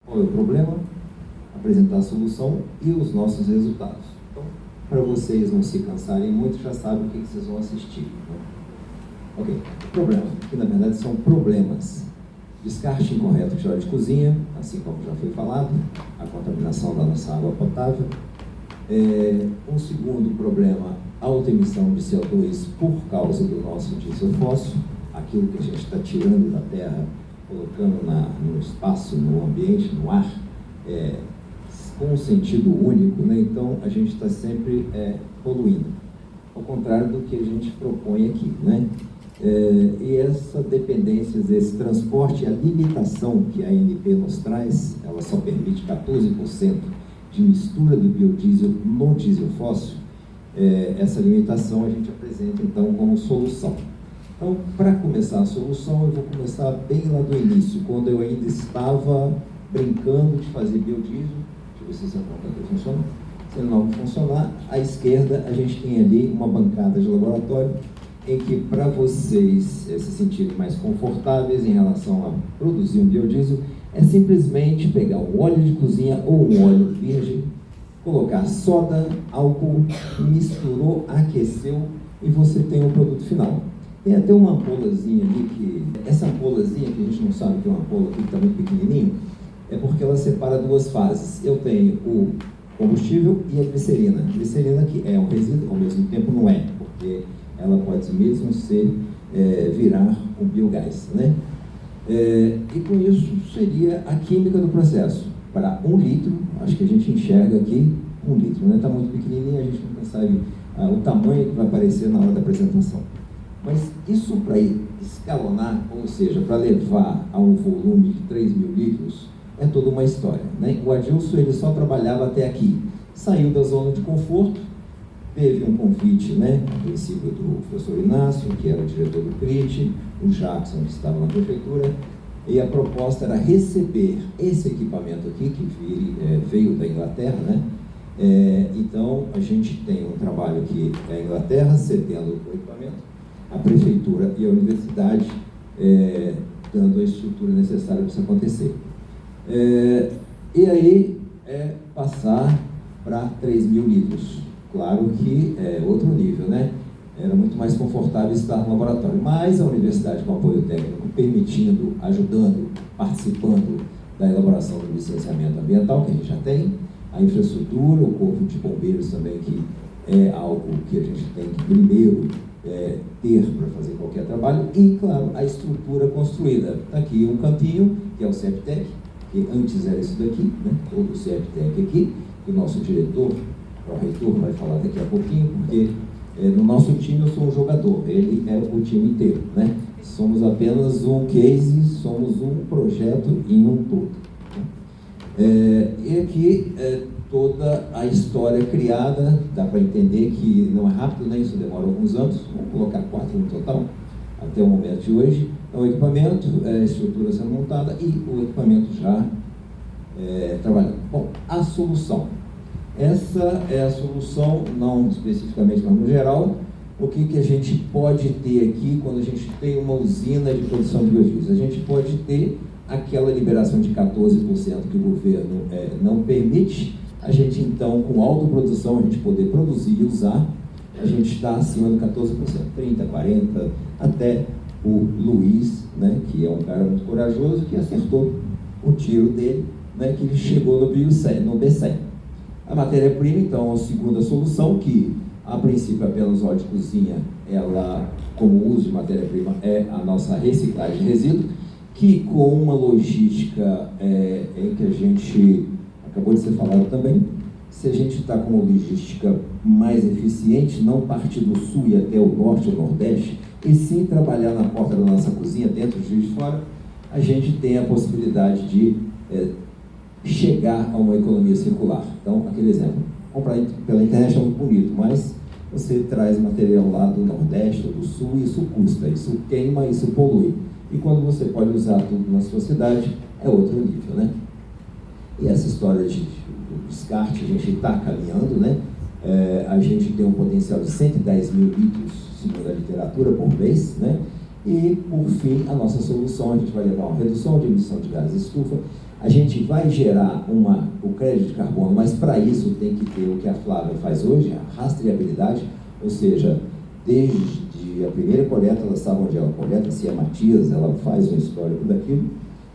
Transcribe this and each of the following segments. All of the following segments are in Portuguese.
qual é o problema, apresentar a solução e os nossos resultados. Então, para vocês não se cansarem muito, já sabem o que vocês vão assistir, né? Ok, problema, que na verdade são problemas. Descarte incorreto de óleo de cozinha, assim como já foi falado, a contaminação da nossa água potável. Um segundo problema, alta emissão de CO2 por causa do nosso diesel fóssil, aquilo que a gente está tirando da terra, colocando no espaço, no ambiente, no ar, com um sentido único, né? Então a gente está sempre poluindo, ao contrário do que a gente propõe aqui, né? E essa dependência desse transporte, a limitação que a ANP nos traz, ela só permite 14% de mistura do biodiesel no diesel fóssil. Essa limitação a gente apresenta então como solução. Então, para começar a solução, eu vou começar bem lá do início, quando eu ainda estava brincando de fazer biodiesel. Deixa eu ver se essa conta aqui funciona. Se não funcionar, à esquerda a gente tem ali uma bancada de laboratório em que, para vocês se sentirem mais confortáveis em relação a produzir um biodiesel, é simplesmente pegar um óleo de cozinha ou um óleo virgem, colocar soda, álcool, misturou, aqueceu e você tem um produto final. Tem até uma ampolazinha ali, essa ampolazinha que a gente não sabe que é uma ampola aqui, que está muito pequenininho, é porque ela separa duas fases. Eu tenho o combustível e a glicerina. A glicerina que é um resíduo, ao mesmo tempo não é, porque ela pode mesmo virar um biogás, né? E com isso seria a química do processo. Para 1 litro, acho que a gente enxerga aqui 1 litro, né? Está muito pequenininho, a gente nunca sabe o tamanho que vai aparecer na hora da apresentação. Mas isso para escalonar, ou seja, para levar a um volume de 3.000 litros, é toda uma história, né? O Adilson ele só trabalhava até aqui, saiu da zona de conforto, teve um convite, né, a princípio do professor Inácio, que era o diretor do CRIT, o Jackson, que estava na prefeitura, e a proposta era receber esse equipamento aqui, que veio da Inglaterra, né? Então, a gente tem um trabalho aqui na Inglaterra, cedendo o equipamento, a prefeitura e a universidade dando a estrutura necessária para isso acontecer. E aí, passar para 3.000 litros. Claro que é outro nível, né? Era muito mais confortável estar no laboratório, mas a universidade com apoio técnico, permitindo, ajudando, participando da elaboração do licenciamento ambiental, que a gente já tem, a infraestrutura, o corpo de bombeiros também, que é algo que a gente tem que primeiro ter para fazer qualquer trabalho, e, claro, a estrutura construída. Está aqui um campinho, que é o CEPTEC, que antes era isso daqui, né? Todo o CEPTEC aqui, que o nosso diretor, o reitor, vai falar daqui a pouquinho, porque no nosso time eu sou um jogador, ele é o time inteiro, né? Somos apenas um case, somos um projeto em um todo. E aqui toda a história criada, dá para entender que não é rápido, né? Isso demora alguns anos, vamos colocar 4 no total, até o momento de hoje. Então, o equipamento, a estrutura sendo montada e o equipamento já trabalhando. Bom, a solução. Essa é a solução, não especificamente, mas no geral, o que a gente pode ter aqui quando a gente tem uma usina de produção de biodiesel? A gente pode ter aquela liberação de 14% que o governo não permite. A gente, então, com autoprodução, a gente poder produzir e usar, a gente está acima do 14%, 30%, 40%, até o Luiz, né, que é um cara muito corajoso, que acertou o tiro dele, né, que ele chegou no B100. A matéria-prima, então, a segunda solução, que a princípio apenas óleo de cozinha, ela, como uso de matéria-prima, é a nossa reciclagem de resíduo, que com uma logística em que a gente acabou de ser falado também, se a gente está com uma logística mais eficiente, não partir do sul e até o norte ou nordeste, e sim trabalhar na porta da nossa cozinha, dentro de Juiz de Fora, a gente tem a possibilidade de chegar a uma economia circular. Então, aquele exemplo, comprar pela internet é muito bonito, mas você traz material lá do Nordeste ou do Sul, isso custa, isso queima, isso polui. E quando você pode usar tudo na sua cidade, é outro nível, né? E essa história do descarte, a gente está caminhando, né? A gente tem um potencial de 110.000 litros, segundo a literatura, por mês, né? E, por fim, a nossa solução, a gente vai levar uma redução de emissão de gases de estufa, A gente vai gerar o crédito de carbono, mas para isso tem que ter o que a Flávia faz hoje, a rastreabilidade, ou seja, desde a primeira coleta, ela sabe onde ela coleta, se é Matias, ela faz um histórico daquilo,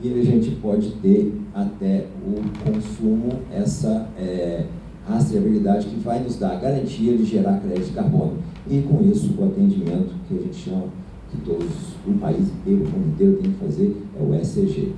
e a gente pode ter até o consumo, essa rastreabilidade que vai nos dar a garantia de gerar crédito de carbono. E com isso, o atendimento que a gente chama, que todos, o país inteiro, o mundo inteiro tem que fazer, é o ESG.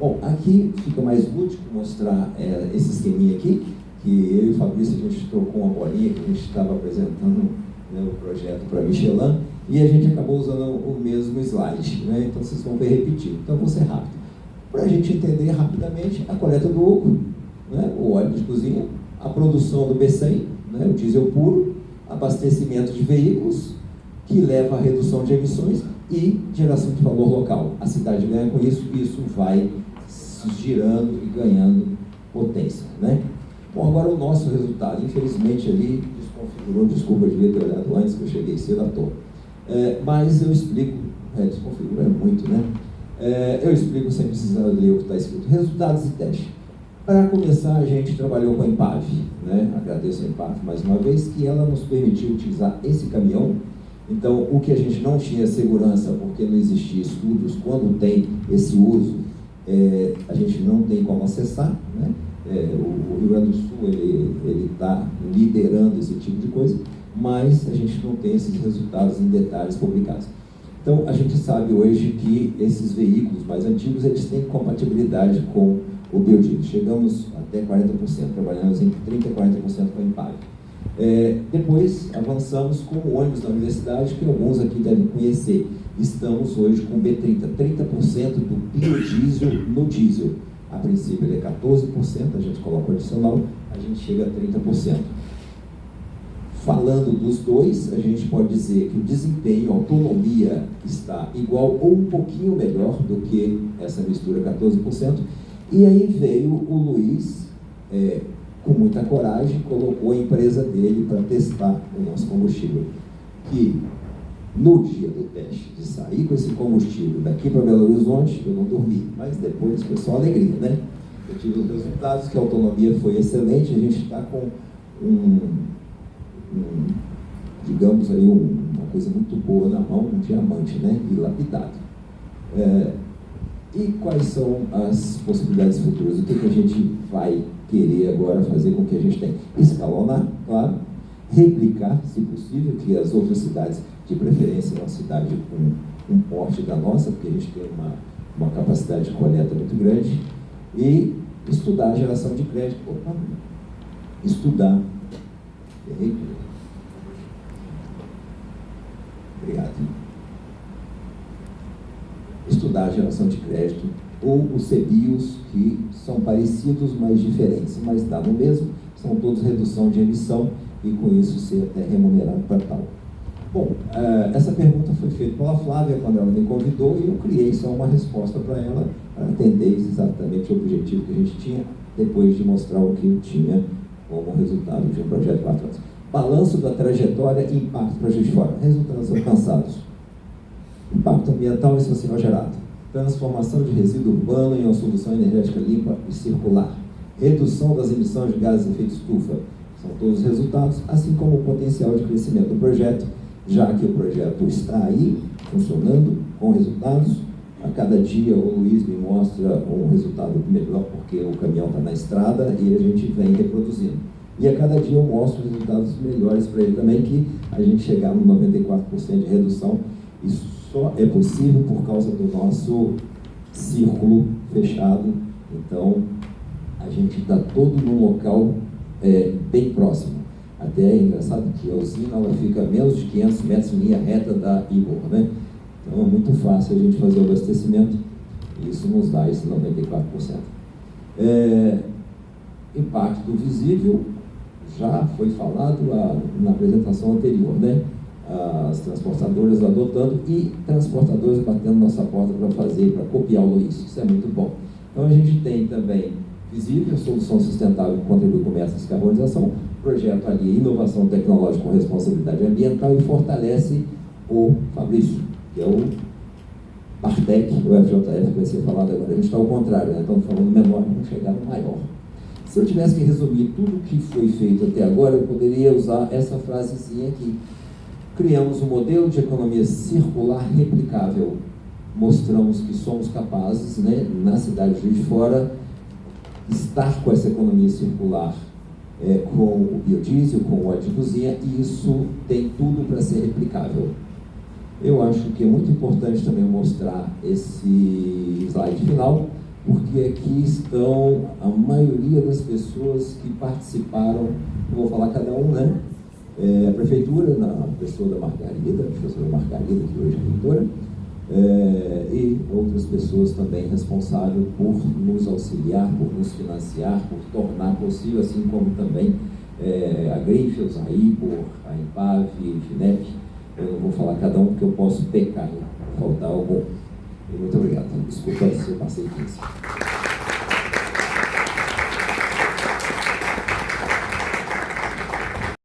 Bom, aqui fica mais útil mostrar esse esqueminha aqui, que eu e o Fabrício, a gente trocou uma bolinha que a gente estava apresentando, né, o projeto para Michelin, e a gente acabou usando o mesmo slide, né? Então vocês vão ver repetido. Então vou ser rápido. Para a gente entender rapidamente a coleta do lucro, né, o óleo de cozinha, a produção do B100, né, o diesel puro, abastecimento de veículos, que leva à redução de emissões e geração de valor local. A cidade ganha com isso e isso vai se girando e ganhando potência, né? Bom, agora o nosso resultado, infelizmente ali desconfigurou, desculpa, eu devia ter olhado antes que eu cheguei cedo à toa. Mas eu explico, desconfigura muito, né? Eu explico sem precisar ler o que está escrito. Resultados e teste. Para começar, a gente trabalhou com a Empav, né? Agradeço a Empav mais uma vez, que ela nos permitiu utilizar esse caminhão. Então, o que a gente não tinha segurança, porque não existia estudos, quando tem esse uso, a gente não tem como acessar, né? O Rio Grande do Sul, ele está liderando esse tipo de coisa, mas a gente não tem esses resultados em detalhes publicados. Então, a gente sabe hoje que esses veículos mais antigos, eles têm compatibilidade com o biodiesel. Chegamos até 40%, trabalhamos entre 30% e 40% com a Empav. Depois, avançamos com o ônibus da universidade, que alguns aqui devem conhecer. Estamos hoje com B30, 30% do biodiesel no diesel. A princípio ele é 14%, a gente coloca o adicional, a gente chega a 30%. Falando dos dois, a gente pode dizer que o desempenho, a autonomia está igual ou um pouquinho melhor do que essa mistura 14%. E aí veio o Luiz, com muita coragem, colocou a empresa dele para testar o nosso combustível. Que no dia do teste, de sair com esse combustível daqui para Belo Horizonte, eu não dormi, mas depois foi só alegria, né? Eu tive os resultados, que a autonomia foi excelente, a gente está com digamos aí, uma coisa muito boa na mão, um diamante, né? E lapidado. E quais são as possibilidades futuras? O que a gente vai querer agora fazer com o que a gente tem? Escalonar, claro, replicar, se possível, que as outras cidades, de preferência uma cidade com um porte da nossa, porque a gente tem uma capacidade de coleta muito grande, e estudar a geração de crédito. Estudar. Obrigado. Estudar a geração de crédito, ou os CBIOS, que são parecidos, mas diferentes, mas dá no mesmo, são todos redução de emissão, e com isso ser até remunerado para tal. Bom, essa pergunta foi feita pela Flávia quando ela me convidou, e eu criei só uma resposta para ela, para atender exatamente o objetivo que a gente tinha, depois de mostrar o que eu tinha como resultado de um projeto de 4 anos. Balanço da trajetória e impacto para Juiz de Fora. Resultados alcançados. Impacto ambiental e social gerado. Transformação de resíduo urbano em uma solução energética limpa e circular. Redução das emissões de gases de efeito estufa. São todos os resultados, assim como o potencial de crescimento do projeto, já que o projeto está aí, funcionando, com resultados. A cada dia o Luiz me mostra um resultado melhor, porque o caminhão está na estrada e a gente vem reproduzindo. E a cada dia eu mostro resultados melhores para ele também, que a gente chegar no 94% de redução. Isso só é possível por causa do nosso círculo fechado. Então, a gente está todo num local bem próximo. Até é engraçado que a usina ela fica a menos de 500 metros em linha reta da Ibor, né? Então, é muito fácil a gente fazer o abastecimento e isso nos dá esse 94%. Impacto visível, já foi falado na apresentação anterior, né? As transportadoras adotando e transportadoras batendo nossa porta para fazer, para copiar o Luiz. Isso é muito bom. Então, a gente tem também visível, solução sustentável que contribui com metas de descarbonização, projeto ali, inovação tecnológica com responsabilidade ambiental e fortalece o Fabrício, que é o Partec, o FJF que vai ser falado agora. A gente está ao contrário, né? Estamos falando menor, vamos chegar no maior. Se eu tivesse que resumir tudo o que foi feito até agora, eu poderia usar essa frasezinha aqui. Criamos um modelo de economia circular replicável. Mostramos que somos capazes, né, na cidade de Juiz de Fora, estar com essa economia circular, com o biodiesel, com o óleo de cozinha, e isso tem tudo para ser replicável. Eu acho que é muito importante também mostrar esse slide final, porque aqui estão a maioria das pessoas que participaram, eu vou falar cada um, né? A prefeitura, na pessoa da Margarida, a professora Margarida, que hoje é reitora, e outras pessoas também responsáveis por nos auxiliar, por nos financiar, por tornar possível, assim como também a Greenfields, a IBOR, a Impave, a FINEP. Eu não vou falar cada um porque eu posso pecar, faltar algum. E muito obrigado. Desculpa se eu passei 15.